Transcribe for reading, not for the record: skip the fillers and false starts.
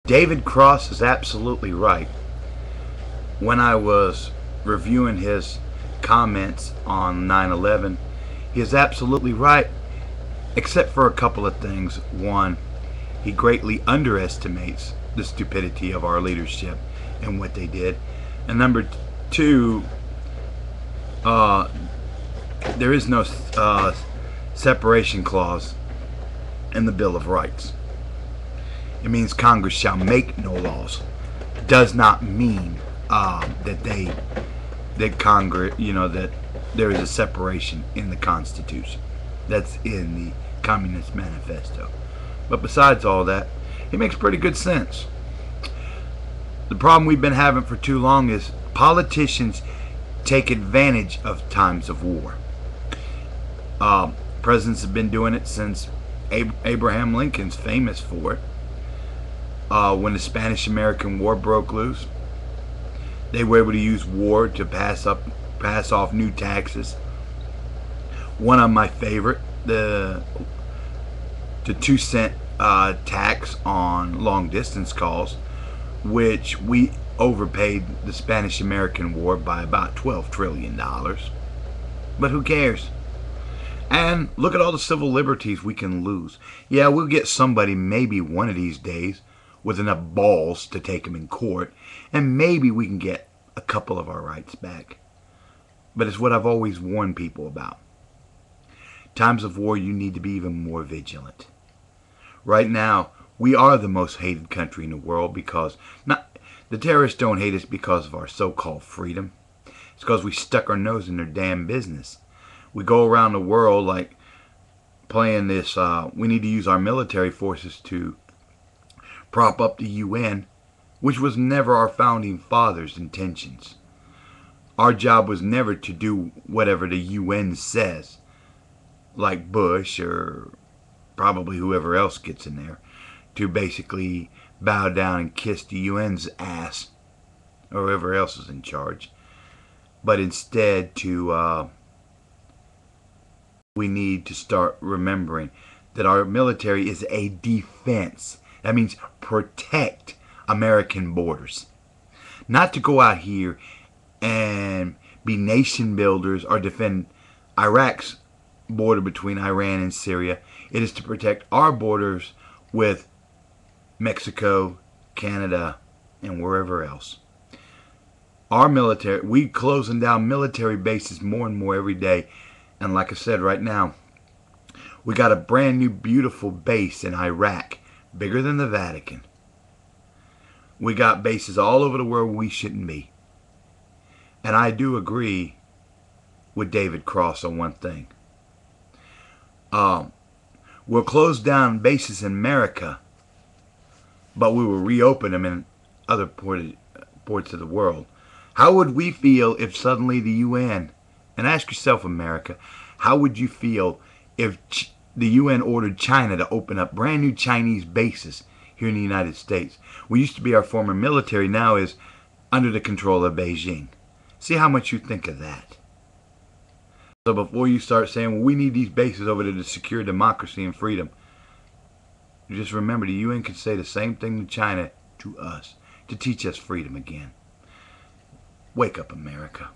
David Cross is absolutely right. When I was reviewing his comments on 9/11, he is absolutely right, except for a couple of things. One, he greatly underestimates the stupidity of our leadership and what they did. And number two, uh, there is no separation clause in the Bill of Rights. It means Congress shall make no laws. Does not mean that Congress, that there is a separation in the Constitution. That's in the Communist Manifesto. But besides all that, it makes pretty good sense. The problem we've been having for too long is politicians take advantage of times of war. Presidents have been doing it since Abraham Lincoln's famous for it. When the Spanish-American War broke loose, they were able to use war to pass off new taxes. One of my favorite, the 2-cent tax on long-distance calls, which we overpaid the Spanish-American War by about $12 trillion. But who cares? And look at all the civil liberties we can lose. Yeah, we'll get somebody maybe one of these days with enough balls to take them in court, and maybe we can get a couple of our rights back. But it's what I've always warned people about. Times of war, you need to be even more vigilant. Right now, we are the most hated country in the world because the terrorists don't hate us because of our so-called freedom. It's because we stuck our nose in their damn business. We go around the world like playing this, we need to use our military forces to prop up the UN, which was never our founding fathers' intentions. Our job was never to do whatever the UN says, like Bush or probably whoever else gets in there, to basically bow down and kiss the UN's ass or whoever else is in charge. But instead we need to start remembering that our military is a defense. That means protect American borders. Not to go out here and be nation builders or defend Iraq's border between Iran and Syria. It is to protect our borders with Mexico, Canada, and wherever else. Our military, we closing down military bases more and more every day. And like I said, right now, we got a brand new beautiful base in Iraq, bigger than the Vatican. We got bases all over the world we shouldn't be. And I do agree with David Cross on one thing. We'll close down bases in America, but we will reopen them in other ports of the world. How would we feel if suddenly the UN, and ask yourself, America, how would you feel if the UN ordered China to open up brand new Chinese bases here in the United States? We used to be our former military, now is under the control of Beijing. See how much you think of that. So before you start saying, well, we need these bases over there to secure democracy and freedom, just remember the UN could say the same thing to China, to us, to teach us freedom again. Wake up, America.